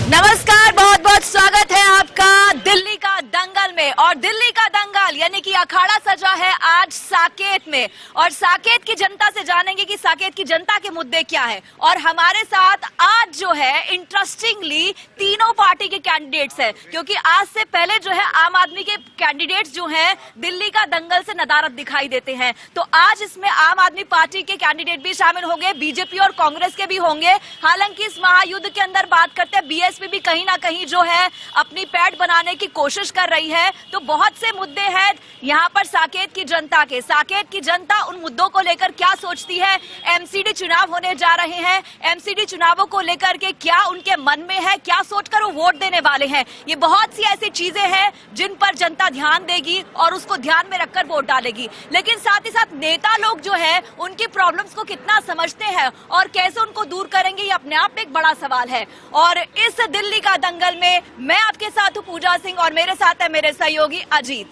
नमस्कार, बहुत बहुत स्वागत है आपका दिल्ली का दंगल में। और दिल्ली का दंगल यानी कि अखाड़ा सजा है आज साकेत में, और साकेत की जनता से जानेंगे कि साकेत की जनता के मुद्दे क्या है। और हमारे साथ आज जो है इंटरेस्टिंगली तीनों पार्टी के कैंडिडेट्स हैं, क्योंकि आज से पहले जो है आम आदमी के कैंडिडेट्स जो हैं दिल्ली का दंगल से नदारत दिखाई देते हैं। तो आज इसमें आम आदमी पार्टी के कैंडिडेट भी शामिल होंगे, बीजेपी और कांग्रेस के भी होंगे। हालांकि इस महायुद्ध के अंदर बात करते हैं, बीएसपी भी कहीं ना कहीं जो है अपनी पैठ बनाने की कोशिश कर रही है। तो बहुत से मुद्दे हैं यहाँ पर साकेत की जनता के। साकेत की जनता उन मुद्दों को लेकर क्या सोचती है, एमसीडी चुनाव होने जा रहे हैं, एमसीडी चुनावों को लेकर के क्या उनके मन में है, क्या सोचकर वो वोट देने वाले हैं। ये बहुत सी ऐसी चीजें हैं जिन पर जनता ध्यान देगी और उसको ध्यान में रखकर वोट डालेगी। लेकिन साथ ही साथ नेता लोग जो है उनकी प्रॉब्लम्स को कितना समझते हैं और कैसे उनको दूर करेंगे, ये अपने आप में एक बड़ा सवाल है। और इस दिल्ली का दंगल में मैं आपके साथ हूं पूजा सिंह और मेरे साथ है मेरे सहयोगी अजीत।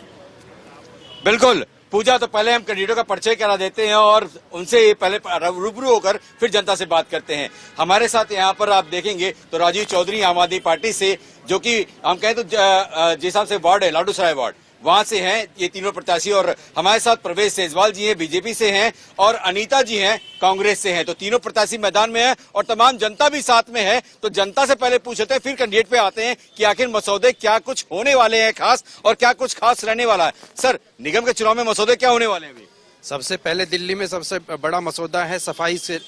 बिल्कुल पूजा, तो पहले हम कैंडिडेटों का परिचय करा देते हैं और उनसे पहले रूबरू होकर फिर जनता से बात करते हैं। हमारे साथ यहाँ पर आप देखेंगे तो राजीव चौधरी आम आदमी पार्टी से, जो कि हम कहें तो जिस हिसाब से वार्ड है लाडू सराय वार्ड, वहां से हैं ये तीनों प्रत्याशी। और हमारे साथ प्रवेश सेजवाल जी हैं, बीजेपी से हैं, और अनीता जी हैं, कांग्रेस से हैं। तो तीनों प्रत्याशी मैदान में हैं और तमाम जनता भी साथ में है। तो जनता से पहले पूछते हैं, फिर कैंडिडेट पे आते हैं कि आखिर मसौदे क्या कुछ होने वाले हैं खास, और क्या कुछ खास रहने वाला है। सर, निगम के चुनाव में मसौदे क्या होने वाले हैं अभी? सबसे पहले दिल्ली में सबसे बड़ा मसौदा है सफाई से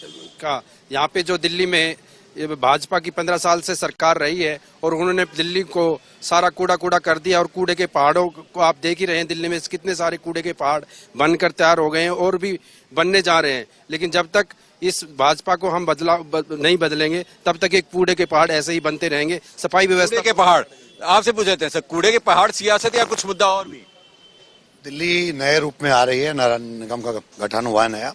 का। यहाँ पे जो दिल्ली में भाजपा की 15 साल से सरकार रही है और उन्होंने दिल्ली को सारा कूड़ा कर दिया, और कूड़े के पहाड़ों को आप देख ही रहे हैं। दिल्ली में कितने सारे कूड़े के पहाड़ बनकर तैयार हो गए हैं और भी बनने जा रहे हैं। लेकिन जब तक इस भाजपा को हम नहीं बदलेंगे तब तक एक कूड़े के पहाड़ ऐसे ही बनते रहेंगे। सफाई व्यवस्था के पहाड़ आपसे पूछते हैं सर, कूड़े के पहाड़ सियासत या कुछ मुद्दा और भी? दिल्ली नए रूप में आ रही है, नगर निगम का गठन हुआ है नया।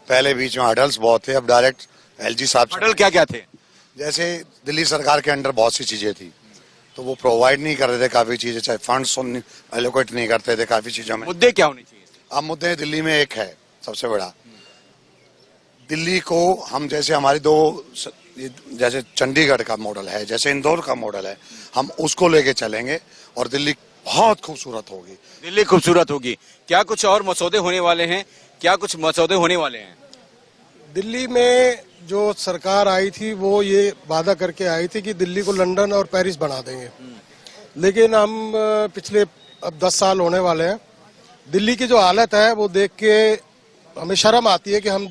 पहले बीच में हडल्स बहुत थे, अब डायरेक्ट एलजी साहब। हडल क्या क्या थे? जैसे दिल्ली सरकार के अंडर बहुत सी चीजें थी तो वो प्रोवाइड नहीं कर रहे थे काफी चीजें, चाहे फंड्स एलोकेट नहीं करते थे काफी चीजों में। मुद्दे क्या होने चाहिए? अब मुद्दे दिल्ली में एक है सबसे बड़ा, दिल्ली को हम जैसे हमारी दो, जैसे चंडीगढ़ का मॉडल है, जैसे इंदौर का मॉडल है, हम उसको लेके चलेंगे और दिल्ली बहुत खूबसूरत होगी। दिल्ली खूबसूरत होगी। क्या कुछ और मसौदे होने वाले हैं? क्या कुछ मसौदे होने वाले हैं? दिल्ली में जो सरकार आई थी वो ये वादा करके आई थी कि दिल्ली को लंदन और पेरिस बना देंगे। लेकिन हम पिछले अब 10 साल होने वाले हैं, दिल्ली की जो हालत है वो देख के हमें शर्म आती है कि हम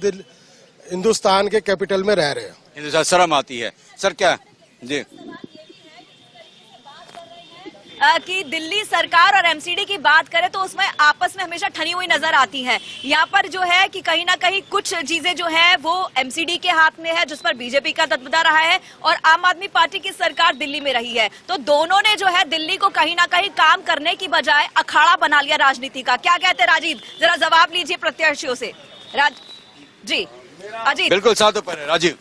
हिंदुस्तान के कैपिटल में रह रहे हैं। हिंदुस्तान शर्म आती है। सर क्या जी कि दिल्ली सरकार और एमसीडी की बात करें तो उसमें आपस में हमेशा ठनी हुई नजर आती है। यहाँ पर जो है कि कहीं ना कहीं कुछ चीजें जो है वो एमसीडी के हाथ में है, जिस पर बीजेपी का दबदबा रहा है, और आम आदमी पार्टी की सरकार दिल्ली में रही है। तो दोनों ने जो है दिल्ली को कहीं ना कहीं काम करने की बजाय अखाड़ा बना लिया राजनीति का। क्या कहते हैं राजीव, जरा जवाब लीजिए प्रत्याशियों से। जी अजीत। बिल्कुल साथ पर है राजीव।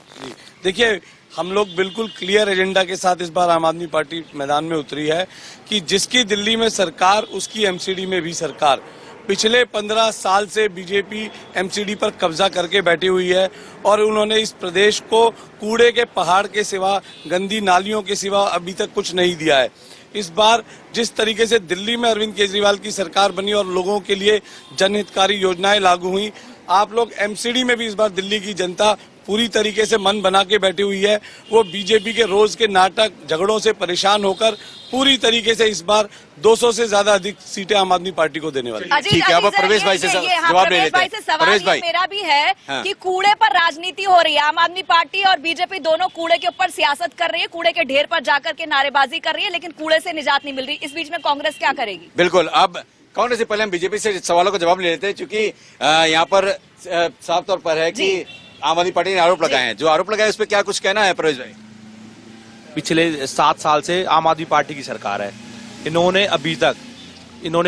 देखिए, हम लोग बिल्कुल क्लियर एजेंडा के साथ इस बार आम आदमी पार्टी मैदान में उतरी है कि जिसकी दिल्ली में सरकार उसकी एमसीडी में भी सरकार। पिछले 15 साल से बीजेपी एमसीडी पर कब्जा करके बैठी हुई है और उन्होंने इस प्रदेश को कूड़े के पहाड़ के सिवा, गंदी नालियों के सिवा अभी तक कुछ नहीं दिया है। इस बार जिस तरीके से दिल्ली में अरविंद केजरीवाल की सरकार बनी और लोगों के लिए जनहितकारी योजनाएं लागू हुई, आप लोग एमसीडी में भी इस बार दिल्ली की जनता पूरी तरीके से मन बना के बैठी हुई है। वो बीजेपी के रोज के नाटक झगड़ों से परेशान होकर पूरी तरीके से इस बार 200 से ज्यादा अधिक सीटें आम आदमी पार्टी को देने वाली। ठीक है, अब प्रवेश भाई से जवाब ले लेते हैं। प्रवेश भाई, मेरा भी है कि कूड़े पर राजनीति हो रही है। आम आदमी पार्टी और बीजेपी दोनों कूड़े के ऊपर सियासत कर रही है, कूड़े के ढेर पर जाकर के नारेबाजी कर रही है, लेकिन कूड़े से निजात नहीं मिल रही। इस बीच में कांग्रेस क्या करेगी? बिल्कुल, अब कांग्रेस से पहले हम बीजेपी से सवालों का जवाब ले लेते हैं, क्योंकि यहाँ पर साफ तौर पर है कि आम आदमी पार्टी ने आरोप लगाए हैं। जो आरोप लगाए उस पर क्या कुछ कहना है प्रवेश भाई? पिछले 7 साल से आम आदमी पार्टी की सरकार है। इन्होंने अभी तक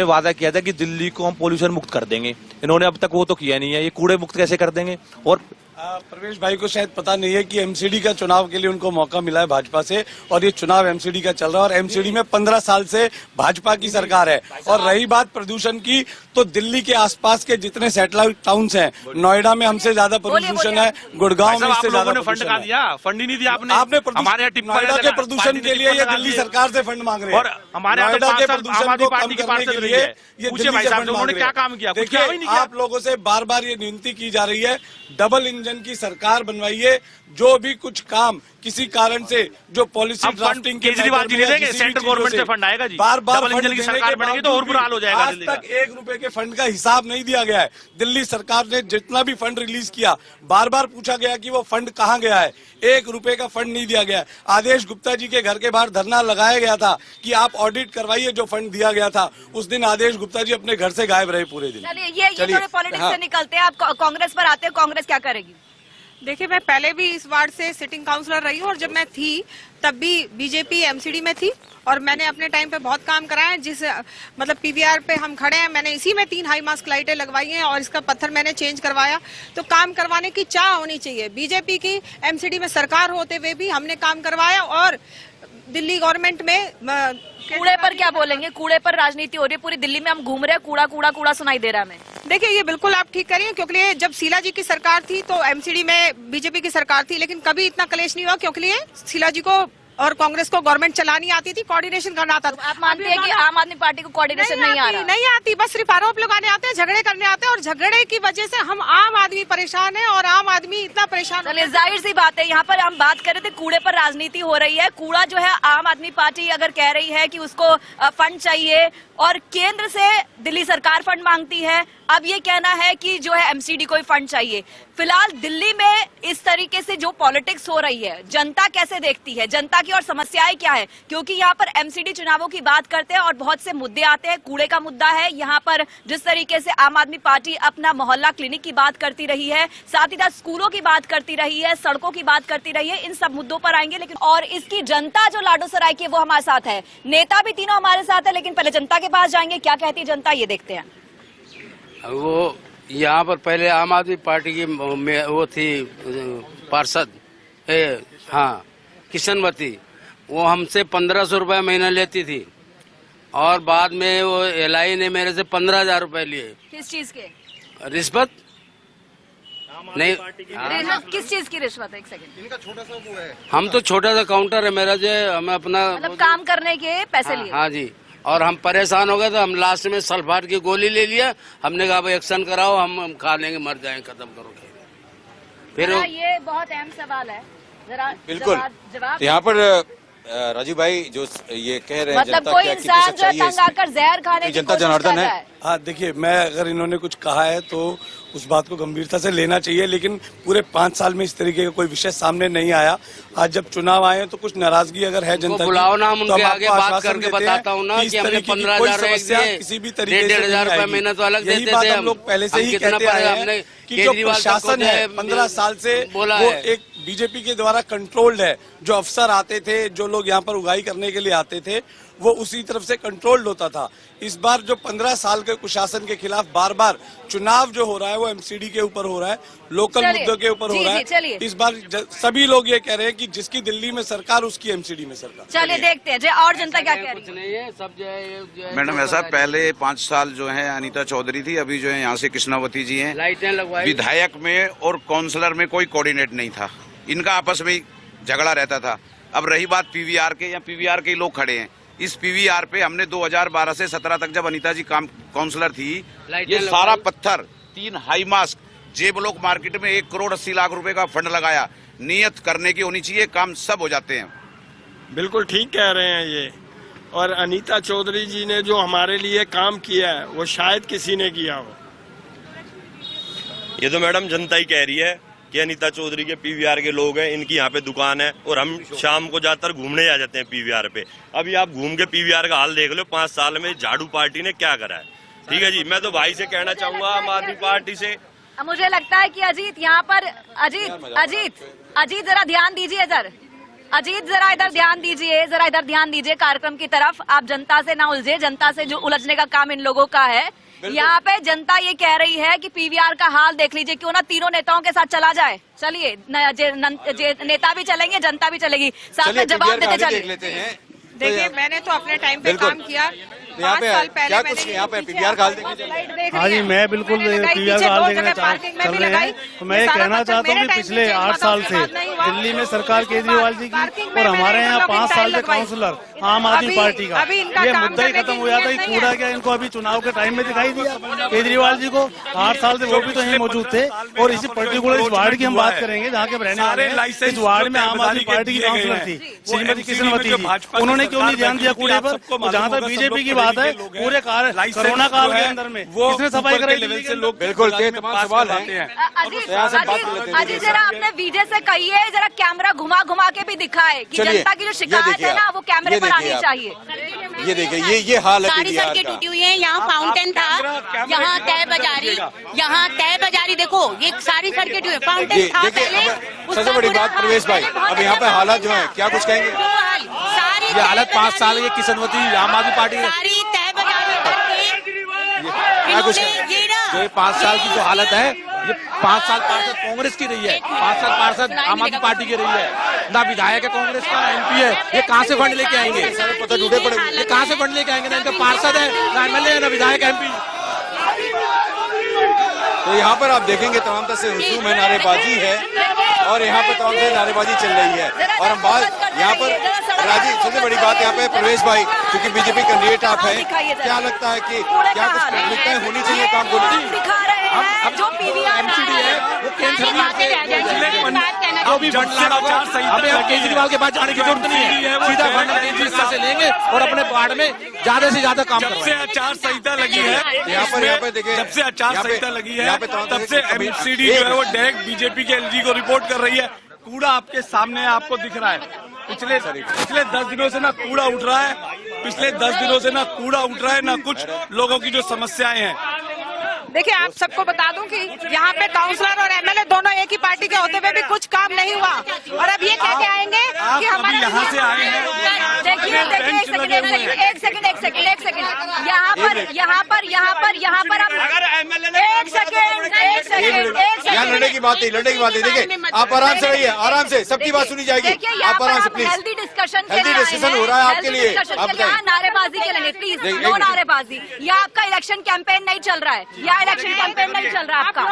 वादा किया था कि दिल्ली को हम पोल्यूशन मुक्त कर देंगे। इन्होंने अब तक वो तो किया नहीं है। ये कूड़े मुक्त कैसे कर देंगे? और प्रवेश भाई को शायद पता नहीं है कि एमसीडी का चुनाव के लिए उनको मौका मिला है भाजपा से, और ये चुनाव एमसीडी का चल रहा है, और एमसीडी में 15 साल से भाजपा की सरकार है। और रही बात प्रदूषण की, तो दिल्ली के आसपास के जितने सैटेलाइट टाउन्स हैं, नोएडा में हमसे ज्यादा प्रदूषण है, गुड़गांव में इससे ज्यादा फंड कहाँ दिया? फंड ही नहीं दिया आपने। आपने हमारे नोएडा के प्रदूषण के लिए ये दिल्ली सरकार से फंड मांग रहे हैं, और हमारे नोएडा के प्रदूषण को कम करने के लिए ये दिल्ली से फंड मांग रहे क्या काम किया? हैं। देखिए, आप लोगों से बार बार ये विनती की जा रही है, डबल इंजन की सरकार बनवाइए। जो भी कुछ काम किसी कारण से जो पॉलिसी ड्राफ्टिंग केजरीवाल जी देंगे, सेंट्रल गवर्नमेंट से फंड आएगा जी। बार बार डबल इंजन की सरकार बनेगी तो और बुरा हाल हो जाएगा। आज तक 1 रुपए के फंड का हिसाब नहीं दिया गया है। दिल्ली सरकार ने जितना भी फंड रिलीज किया, बार बार पूछा गया कि वो फंड कहाँ गया है, 1 रुपए का फंड नहीं दिया गया। आदेश गुप्ता जी के घर के बाहर धरना लगाया गया था कि आप ऑडिट करवाइए जो फंड दिया गया था। उस दिन आदेश गुप्ता जी अपने घर से गायब रहे पूरे दिन। चलिए ये थोड़े पॉलिटिक्स से निकलते हैं, आप कांग्रेस पर आते हैं, कांग्रेस क्या करेगी? देखिए, मैं पहले भी इस वार्ड से सिटिंग काउंसलर रही हूँ, और जब मैं थी तब भी बीजेपी एमसीडी में थी, और मैंने अपने टाइम पे बहुत काम कराया है। जिस मतलब पीवीआर पे हम खड़े हैं, मैंने इसी में 3 हाई मास्क लाइटें लगवाई हैं, और इसका पत्थर मैंने चेंज करवाया। तो काम करवाने की चाह होनी चाहिए। बीजेपी की एमसीडी में सरकार होते हुए भी हमने काम करवाया, और दिल्ली गवर्नमेंट में कूड़े पर क्या बोलेंगे? कूड़े पर राजनीति हो रही है, पूरी दिल्ली में हम घूम रहे हैं, कूड़ा कूड़ा कूड़ा सुनाई दे रहा है हमें। देखिए, ये बिल्कुल आप ठीक करिए, क्योंकि जब शीला जी की सरकार थी तो एमसीडी में बीजेपी की सरकार थी, लेकिन कभी इतना कलेश नहीं हुआ, क्योंकि शीला जी को और कांग्रेस को गवर्नमेंट चलानी आती थी, कोऑर्डिनेशन करना आता था। आप मानते हैं कि आम आदमी पार्टी को कोऑर्डिनेशन नहीं आ रहा? नहीं आती, बस सिर्फ आरोप लगाने आते हैं, झगड़े करने आते हैं, और झगड़े की वजह से हम आम आदमी परेशान है, और आम आदमी इतना परेशान। चलिए, जाहिर सी बात है, यहाँ पर हम बात कर रहे थे कूड़े पर राजनीति हो रही है। कूड़ा जो है आम आदमी पार्टी अगर कह रही है कि उसको फंड चाहिए, और केंद्र से दिल्ली सरकार फंड मांगती है, अब ये कहना है कि जो है एमसीडी को ही फंड चाहिए। फिलहाल दिल्ली में इस तरीके से जो पॉलिटिक्स हो रही है, जनता कैसे देखती है? जनता की और समस्याएं क्या है? क्योंकि यहाँ पर एमसीडी चुनावों की बात करते हैं और बहुत से मुद्दे आते हैं। कूड़े का मुद्दा है, यहाँ पर जिस तरीके से आम आदमी पार्टी अपना मोहल्ला क्लिनिक की बात करती रही है, साथ ही साथ स्कूलों की बात करती रही है, सड़कों की बात करती रही है, इन सब मुद्दों पर आएंगे। लेकिन और इसकी जनता जो लाडोसराय की, वो हमारे साथ है, नेता भी तीनों हमारे साथ है, लेकिन पहले जनता के पास जाएंगे, क्या कहती है जनता, ये देखते हैं। वो यहाँ पर पहले आम आदमी पार्टी की वो थी पार्षद, हाँ, किशनवती, वो हमसे 1500 रुपये महीना लेती थी, और बाद में वो एलआई ने मेरे से 15,000 रुपए लिए। किस चीज के? रिश्वत नहीं, किस चीज की रिश्वत? एक सेकंड, इनका छोटा सा वो है, हम तो छोटा सा काउंटर है मेरा, जो हमें अपना मतलब काम करने के पैसे लिए? हाँ जी, और हम परेशान हो गए, तो हम लास्ट में सल्फाट की गोली ले लिया। हमने कहा भाई एक्शन कराओ, हम खा लेंगे, मर जाएंगे, खत्म करो। फिर ये बहुत अहम सवाल है, जरा बिल्कुल जवाब। यहाँ पर राजू भाई जो ये कह रहे हैं, मतलब जनता कोई क्या कितनी इंसान जो सच्चाई है तंग आकर जहर खाने की जनता कोशिश जनार्दन कर रहा है। हाँ, देखिए, मैं अगर इन्होंने कुछ कहा है तो उस बात को गंभीरता से लेना चाहिए, लेकिन पूरे 5 साल में इस तरीके का कोई विषय सामने नहीं आया। आज जब चुनाव आए तो कुछ नाराजगी अगर है जनता की, बुलाओ ना, हम तो उनके हम आगे आपको बात आश्वासन करके देते हैं बताता हूँ ना कि इस कि हमने तरीके की 15,000 कोई रुपए समस्या दिए, किसी भी तरीके से 1,500 रुपए आएगी। महीना तो अलग यही देते बात थे हम लोग पहले से ही कहते आए हैं कि जो प्रशासन है 15 साल से बोला वो है। एक बीजेपी के द्वारा कंट्रोल्ड है। जो अफसर आते थे, जो लोग यहाँ पर उगाई करने के लिए आते थे, वो उसी तरफ से कंट्रोल्ड होता था। इस बार जो 15 साल के कुशासन के खिलाफ बार बार चुनाव जो हो रहा है, वो एमसीडी के ऊपर हो रहा है, लोकल मुद्दों के ऊपर हो रहा है। इस बार सभी लोग ये कह रहे हैं कि जिसकी दिल्ली में सरकार, उसकी एमसीडी में सरकार। चलिए देखते हैं और जनता क्या कह रही है। सब जो है मैडम, ऐसा पहले 5 साल जो है अनीता चौधरी थी, अभी जो है यहाँ से कृष्णावती जी हैं। लाइटें लगवाई, विधायक में और काउंसलर में कोई कोऑर्डिनेट नहीं था, इनका आपस में झगड़ा रहता था। अब रही बात पीवीआर के, या पीवीआर के लोग खड़े हैं इस पीवीआर पे, हमने 2012 से 17 तक जब अनीता जी काउंसलर थी, ये सारा पत्थर, 3 हाई मास्क, जेब लोग मार्केट में 1 करोड़ 80 लाख रुपए का फंड लगाया। नियत करने की होनी चाहिए, काम सब हो जाते हैं। बिल्कुल ठीक कह रहे हैं ये, और अनीता चौधरी जी ने जो हमारे लिए काम किया है वो शायद किसी ने किया हो। ये तो मैडम जनता ही कह रही है कि अनीता चौधरी के पीवीआर के लोग हैं, इनकी यहाँ पे दुकान है, और हम शाम को ज्यादातर घूमने आ जाते हैं पीवीआर पे। अभी आप घूम के पीवीआर का हाल देख लो, 5 साल में झाड़ू पार्टी ने क्या करा है। ठीक है जी, मैं तो भाई से कहना चाहूंगा, आम आदमी पार्टी से। मुझे लगता है कि अजीत यहाँ पर अजीत जरा ध्यान दीजिए इधर। अजीत जरा इधर ध्यान दीजिए, कार्यक्रम की तरफ। आप जनता से ना उलझे, जनता से जो उलझने का काम इन लोगों का है। यहाँ पे जनता ये कह रही है कि पीवीआर का हाल देख लीजिए, क्यों ना तीनों नेताओं के साथ चला जाए। चलिए नेता भी चलेंगे, जनता भी चलेगी, साथ में जवाब देते चलिए। लेते हैं। देखिए मैंने तो अपने टाइम पे काम किया, यहाँ 5 साल पहले क्या कुछ यहाँ पे पीवीआर का हाल देखने हाँ जी, मैं बिल्कुल पीवीआर का हाल देखना चल रहे हैं। तो मैं ये कहना चाहता हूँ कि पिछले 8 साल से दिल्ली में सरकार केजरीवाल जी की और हमारे यहाँ 5 साल से काउंसलर आम आदमी पार्टी का ये मुद्दा ही खत्म हो जाता है। कूड़ा क्या इनको अभी चुनाव के टाइम में दिखाई दिया केजरीवाल जी को, 8 साल से वो भी तो यहीं मौजूद थे। और इसी पर्टिकुलर इस वार्ड की हम बात करेंगे जहाँ के रहने वाले हैं, इस वार्ड में आम आदमी पार्टी की काउंसलर थी श्रीमती किशनवती जी, उन्होंने क्यों नहीं ध्यान दिया कूड़े पर? जहाँ तक बीजेपी की बात है, पूरे कोरोना काल के अंदर में किसने सफाई कराई दिल्ली के लोग? बिल्कुल तमाम सवाल हैं। अजीत जरा अपने विजय से कहिए, जरा कैमरा घुमा घुमा के भी दिखाए कि जनता की जो शिकायत है ना वो कैमरे पर आनी चाहिए। ये देखिए ये हाल है सारी सड़कें टूटी हुई हैं। यहाँ फाउंटेन था, यहाँ तय बाजारी देखो, ये सारी सड़कें टूटी, फाउंटेन था पहले। सबसे बड़ी बात प्रवेश भाई, अब यहाँ पे हालात जो है क्या कुछ कहेंगे? सारी ये हालत 5 साल ये किशनवती आम आदमी पार्टी सारी तय बाजारी क्या कुछ जो 5 साल की जो हालत है, ये 5 साल पार्षद कांग्रेस की रही है, 5 साल पार्षद आम आदमी पार्टी की रही है, ना विधायक है कांग्रेस का, एमपी है, ये कहाँ से फंड लेके आएंगे? ये कहाँ से फंड लेके आएंगे? ना इनका पार्षद है, ना एमएलए है, ना विधायक एमपी। तो यहाँ पर आप देखेंगे तमाम तरह से हुजूम है, नारेबाजी है और यहाँ पर तमाम तरह से नारेबाजी चल रही है। और हम बात यहाँ पर राजीव, सबसे बड़ी बात यहाँ पे प्रवेश भाई, क्योंकि बीजेपी कैंडिडेट आप हैं, क्या लगता है कि क्या कुछ प्राथमिकताएं होनी चाहिए काम को लेकर? अब जो पीवीआर एमसीडी है वो केंद्र सरकार से जो भी फंड लाना होगा, हमें अब केजरीवाल के पास जाने की जरूरत नहीं है, सीधा फंड केंद्र सरकार से लेंगे और अपने वार्ड में ज्यादा से ज्यादा काम जब से आचार संहिता लगी है, यहाँ पर देखिए, जब से आचार संहिता लगी है तब से एमसीडी जो है वो डायरेक्ट बीजेपी के एलजी को रिपोर्ट कर रही है। कूड़ा आपके सामने आपको दिख रहा है, पिछले 10 दिनों से ना कूड़ा उठ रहा है, पिछले 10 दिनों से ना कूड़ा उठ रहा है, ना कुछ लोगों की जो समस्याएं हैं। देखिए आप सबको बता दूं कि यहाँ पे काउंसलर और एमएलए दोनों एक ही पार्टी के होते हुए भी कुछ काम नहीं हुआ, और अब ये कह के आएंगे कि हमारे यहाँ से आए हैं। देखिए एक सेकंड यहाँ पर हम एक सेकंड यहाँ लड़ने की बात नहीं, देखिए आप आराम से रहिए, आराम से सबकी बात सुनी जाएगी, आप आराम से प्लीज। हेल्दी डिस्कशन हो रहा है आपके लिए, आप बताइए। नारेबाजी के लिए प्लीज नो नारेबाजी। यह आपका इलेक्शन कैंपेन नहीं चल रहा है, यह इलेक्शन कैंपेन नहीं चल रहा है आपका।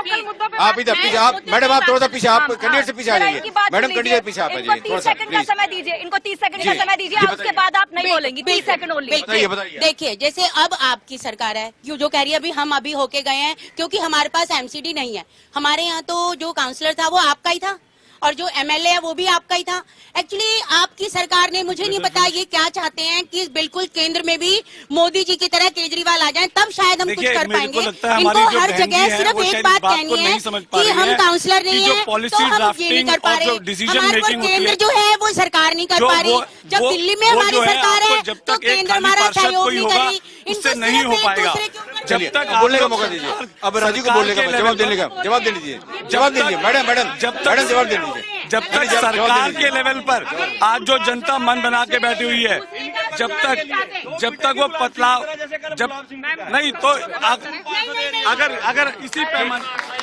आप इधर पीछे, आप मैडम आप थोड़ा सा पीछे, आप कैंडिडेट से पीछे आ जाइए मैडम, कैंडिडेट पीछे आप आ जाइए, 30 सेकंड का समय दीजिए, इनको 30 सेकंड का समय दीजिए, उसके बाद आप नहीं बोलेंगी, 30 सेकंड ओनली। बताइए। देखिए जैसे अब आपकी सरकार है जो कह रही है अभी हम अभी होके गए हैं, क्योंकि हमारे पास एमसीडी नहीं है। हमारे यहाँ तो जो काउंसलर था वो आपका ही था और जो एमएलए है वो भी आपका ही था। एक्चुअली आपकी सरकार ने, मुझे नहीं पता ये क्या चाहते हैं कि बिल्कुल केंद्र में भी मोदी जी की तरह केजरीवाल आ जाए, तब शायद हम कुछ कर पाएंगे। इनको हर जगह सिर्फ एक बात कहनी है कि हम काउंसलर नहीं है तो हम ये नहीं कर पा रहे, हमारे को केंद्र जो है वो सरकार नहीं कर पा रही। जब दिल्ली में हमारी सरकार है तो केंद्र हमारा सहयोग नहीं कर रही, इससे नहीं हो पाएगा। जब तक बोलने का मौका दीजिए, अब राजीव को बोलने का जवाब दे दीजिए मैडम, जब तक जवाब दे दीजिए। जब तक सरकार के लेवल पर आज जो जनता मन बना के बैठी हुई है, जब तक वो बदलाव जब नहीं तो अगर इसी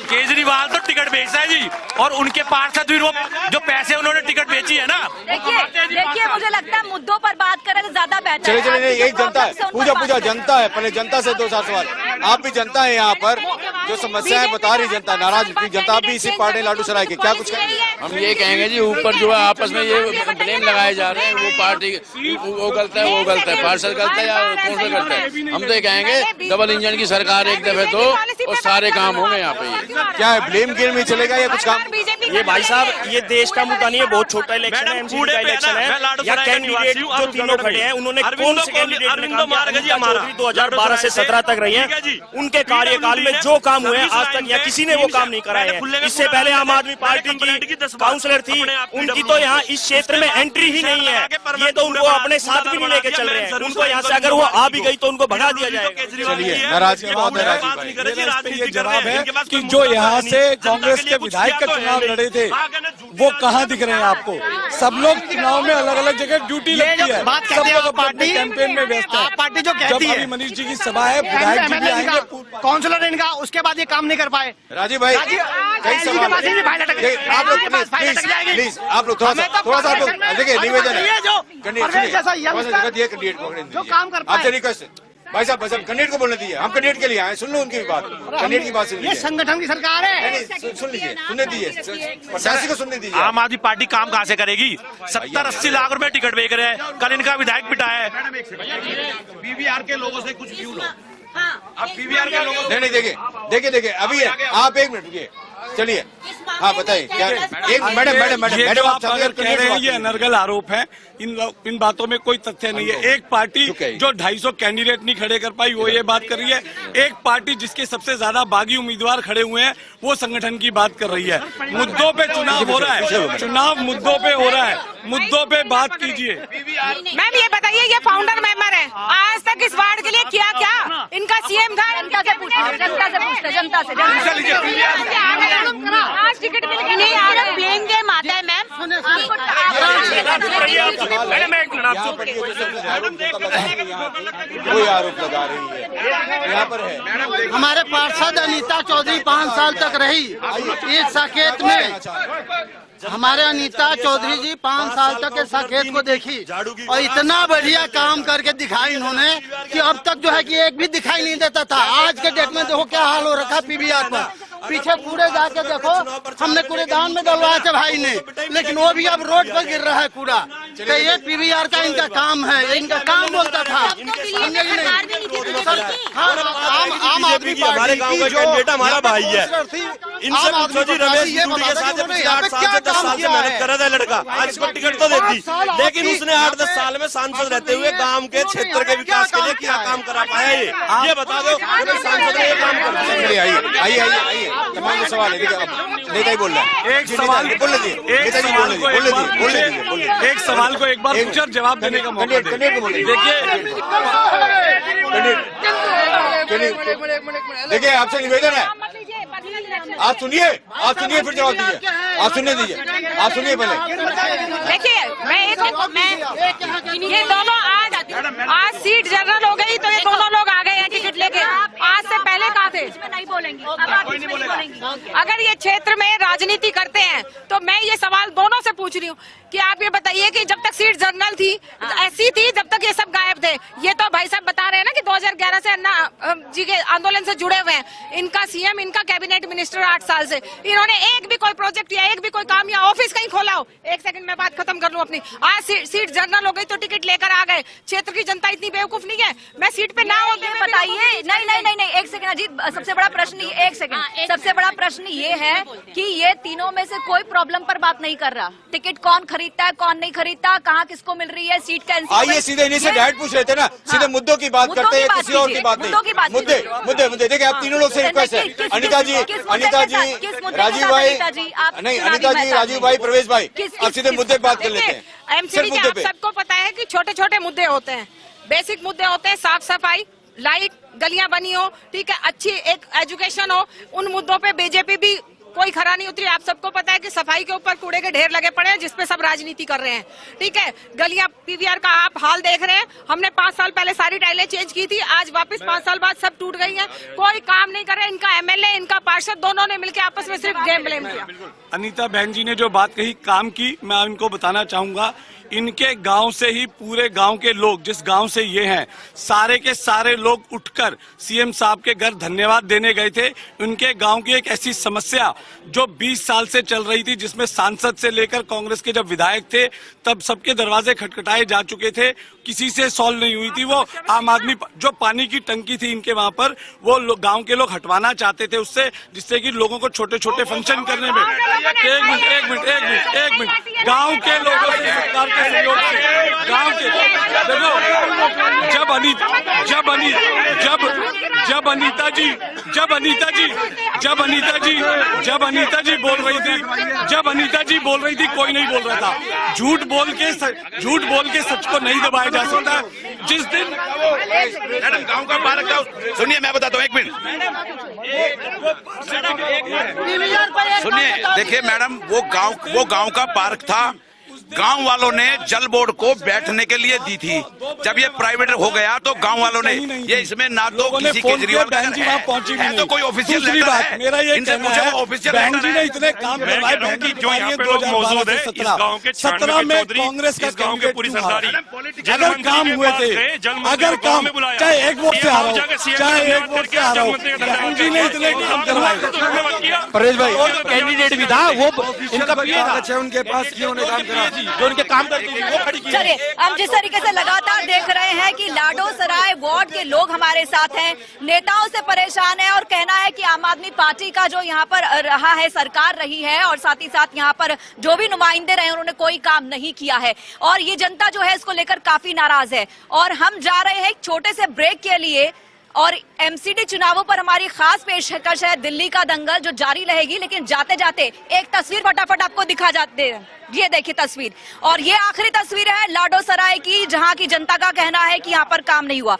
केजरीवाल तो टिकट बेचता है जी, और उनके पार्षद भी वो जो पैसे उन्होंने टिकट बेची है ना। देखिए मुझे लगता है मुद्दों पर बात करें तो ज्यादा बेहतर है। चलिए एक जनता है, पूजा जनता है, पहले जनता से 2-4 सवाल। आप भी जनता है यहाँ पर, जो समस्याएं बता रही जनता, नाराज जनता भी इसी पार्टी लाडू सराय की, क्या कुछ कहेंगे? हम ये कहेंगे जी, ऊपर जो है आपस में ये ब्लेम लगाए जा रहे हैं, वो पार्टी वो गलत है, पार्षद गलत है या कौन सा गलत है। हम तो ये कहेंगे डबल इंजन की सरकार एक दफे तो और सारे काम होंगे यहाँ पे। क्या है, ब्लेम गेम में चलेगा या कुछ काम? ये भाई साहब ये देश का मुद्दा नहीं है, बहुत छोटा इलेक्शन है, एमसीडी का इलेक्शन है। या कैंडिडेट जो तीनों खड़े हैं उन्होंने कौन से कैंडिडेट ने काम किया? अनिता चौधरी 2012 से 17 तक रही है, उनके कार्यकाल में जो काम हुए आज तक यहाँ किसी ने वो काम नहीं कराए हैं। इससे पहले आम आदमी पार्टी की काउंसलर थी, उनकी तो यहाँ इस क्षेत्र में एंट्री ही नहीं है, ये तो उनको अपने साथ भी नहीं लेके चल रहे हैं। उनको यहाँ से अगर वो आ भी गई तो उनको भगा दिया जाएगा। चलिए नाराजगी बहुत है राजीव भाई। ये जवाब है कि जो यहाँ से कांग्रेस के विधायक का चुनाव लड़े थे वो कहाँ दिख रहे हैं आपको? सब लोग चुनाव में अलग अलग जगह ड्यूटी लगती है, सब लोग अपने कैंपेन में व्यस्त है। पार्टी जो कहती जब है अभी मनीष जी की सभा है, विधायक जी भी आएंगे, काउंसलर इनका, उसके बाद ये काम नहीं कर पाए। राजीव भाई कई सवाल आप लोग प्लीज आप लोग थोड़ा सा आप लोग देखिए निवेदन है कैंडिडेट जो काम कर आपसे रिक्वेस्ट है भाई साहब कैंडिडेट को बोलने दीजिए, हम कैंडिडेट के लिए आए, सुन लो उनकी भी बात, कैंडिडेट की बात सुन ये लीजिए। संगठन की सरकार है। नहीं, सुन लीजिए, सुनने दीजिए, प्रशासन को सुनने दीजिए। आम आदमी पार्टी काम कहाँ से करेगी? 70-80 लाख रुपए टिकट बेच रहे हैं, कल इनका विधायक पिटा है। पीवीआर के लोगों से कुछ क्यों लो? अब पीवीआर के लोगों नहीं देखिए अभी है, आप एक मिनट रुकिए, चलिए हाँ बताइए क्या एक मैडम ये जो आप अगर कह रहे हैं ये अनर्गल आरोप है, इन बातों में कोई तथ्य नहीं है। एक पार्टी जो 250 कैंडिडेट नहीं खड़े कर पाई वो ये बात कर रही है, एक पार्टी जिसके सबसे ज्यादा बागी उम्मीदवार खड़े हुए हैं वो संगठन की बात कर रही है। मुद्दों पे चुनाव हो रहा है, चुनाव मुद्दों पे हो रहा है, मुद्दों पे बात कीजिए। मैम ये बताइए, ये फाउंडर मेंबर है, आज तक इस वार्ड के लिए किया क्या? इनका सीएम था, जनता से पूछते आज टिकट मिल गया नहीं, आप ब्लेम गेम आता है मैम। कोई आरोप लगा रही है यहाँ पर है। हमारे पार्षद अनीता चौधरी 5 साल तक रही इस साकेत में। हमारे अनीता चौधरी जी 5 साल तक इस साकेत को देखी और इतना बढ़िया काम करके दिखाई इन्होंने कि अब तक जो है कि एक भी दिखाई नहीं देता था। आज के डेट में देखो क्या हाल हो रखा पीवीआर पर। पीछे कूड़े जाके देखो, हमने कूड़ेदान में डलवाया था भाई ने, लेकिन वो भी अब रोड पर गिर रहा है कूड़ा। तो ये पीवीआर का इनका काम है, इनका काम बोलता था। आम आदमी हमारे गांव का कैंडिडेट हमारा भाई है, इनसे पूछो जी रमेश जी के साथ 8 साल से 10 साल से मेहनत कर रहा था लड़का, आज इसको टिकट तो देती, लेकिन उसने 8-10 साल में सांसद रहते हुए गांव के क्षेत्र के विकास के लिए क्या काम करा पाया? ये बता दो, सांसद ने ये काम कर दिया। आइए तमाम सवाल है, देखिए नेता ही बोल रहा है, एक सवाल बोलने दीजिए, एक सवाल को एक बार पूछे और जवाब देने का मौका देखिए आपसे निवेदन है, आप सुनिए फिर जवाब दीजिए, आप सुनिए पहले। देखिए ये दोनों आज सीट जनरल हो गई तो ये दोनों लोग आ गए हैं टिकट लेके। आज से पहले कहाँ थे? नहीं बोलेंगे। अगर ये क्षेत्र में राजनीति करते हैं तो मैं ये सवाल दोनों से पूछ रही हूँ कि आप ये बताइए कि जब तक सीट जनरल थी ऐसी थी, जब तक ये सब गायब थे। ये तो भाई साहब बता रहे हैं ना कि 2011 से अन्ना जी के आंदोलन से जुड़े हुए हैं। इनका सीएम, इनका कैबिनेट मिनिस्टर 8 साल से, इन्होंने एक भी कोई प्रोजेक्ट या एक भी कोई काम या ऑफिस कहीं खोला हो? एक सेकंड में बात खत्म कर लूं अपनी। आज सीट जनरल हो गई तो टिकट लेकर आ गए। क्षेत्र की जनता इतनी बेवकूफ नहीं है, मैं सीट पे ना होगी बताइए। नहीं, एक सेकंड अजीत, सबसे बड़ा प्रश्न सबसे बड़ा प्रश्न ये है कि ये तीनों में से कोई प्रॉब्लम पर बात नहीं कर रहा। टिकट कौन खरीदता है, कौन नहीं खरीदता, कहाँ किसको मिल रही है, सीट का आइए सीधे इन्हीं से डायरेक्ट पूछ रहे थे ना, सीधे मुद्दों की बात करते हैं, किसी और की बात नहीं। मुद्दे देखिए, आप तीनों लोग से रिक्वेस्ट है, अनीता जी, राजीव भाई, नहीं अनीता जी, राजीव भाई, प्रवेश भाई, आप सीधे मुद्दे पे बात कर लेते हैं। एमसीडी के आप सबको पता है कि छोटे छोटे मुद्दे होते हैं, बेसिक मुद्दे होते हैं, साफ सफाई, लाइट, गलियां बनी हो, ठीक है, अच्छी एक एजुकेशन हो। उन मुद्दों पे बीजेपी भी कोई खरा नहीं उतरी। आप सबको पता है कि सफाई के ऊपर कूड़े के ढेर लगे पड़े हैं जिसपे सब राजनीति कर रहे हैं, ठीक है। गलियां, पीवीआर का आप हाल देख रहे हैं, हमने 5 साल पहले सारी टाइलें चेंज की थी, आज वापस 5 साल बाद सब टूट गई हैं। कोई काम नहीं कर रहे। इनका एमएलए, इनका पार्षद दोनों ने मिलकर आपस में सिर्फ गेम ब्लेम किया। अनीता बहन जी ने जो बात कही काम की, मैं इनको बताना चाहूंगा, इनके गांव से ही पूरे गांव के लोग, जिस गांव से ये हैं, सारे के सारे लोग उठकर सीएम साहब के घर धन्यवाद देने गए थे। उनके गांव की एक ऐसी समस्या जो 20 साल से चल रही थी, जिसमें सांसद से लेकर कांग्रेस के जब विधायक थे तब सबके दरवाजे खटखटाए जा चुके थे, किसी से सॉल्व नहीं हुई थी। वो आम आदमी, जो पानी की टंकी थी इनके वहां पर, वो गांव के लोग हटवाना चाहते थे उससे, जिससे कि लोगों को छोटे छोटे फंक्शन करने में। एक मिनट, गांव के लोगों से, सरकार के सहयोग से, गांव के देखो, जब अनीता जी बोल रही थी कोई नहीं बोल रहा था। झूठ बोल के सच को नहीं दबाया जा सकता। जिस दिन मैडम गांव का बालक था, सुनिए मैं बताता हूँ, एक मिनट, सुनिए, देखिए मैडम, वो गांव का पार्क था, गांव वालों ने जल बोर्ड को बैठने के लिए दी थी। जब ये प्राइवेट हो गया तो गांव वालों ने ये इसमें ना तो किसी केजरीवाल का है तो कोई ऑफिशियल लेटर है। मेरा ये इनसे पूछो ऑफिशियल बहन जी ने इतने काम करवाए, बहन जी जो यहाँ पे लोग मौजूद है, इस गांव के 17 में कांग्रेस का इस गांव के पूरी सरकारी अगर काम हुए थे, अगर काम चाहे एक वोट से हारा हो, चाहे एक वोट से हारा हो, बहन जी ने इतने काम करवाए। परेश भाई कैंडिडेट भी था, वो इनका पीए था, उनके पास क्यों ने काम करा, जो उनके काम करते थे वो खड़ी की। चलिए, हम जिस तरीके से लगातार देख रहे हैं कि लाडो सराय वार्ड के लोग हमारे साथ हैं, नेताओं से परेशान है और कहना है कि आम आदमी पार्टी का जो यहाँ पर रहा है, सरकार रही है और साथ ही साथ यहाँ पर जो भी नुमाइंदे रहे उन्होंने कोई काम नहीं किया है और ये जनता जो है इसको लेकर काफी नाराज है। और हम जा रहे हैं एक छोटे से ब्रेक के लिए और एमसीडी चुनावों पर हमारी खास पेशकश है दिल्ली का दंगल जो जारी रहेगी, लेकिन जाते जाते एक तस्वीर फटाफट आपको दिखा जाते हैं। ये देखिए तस्वीर, और ये आखिरी तस्वीर है लाडो सराय की जहां की जनता का कहना है कि यहाँ पर काम नहीं हुआ।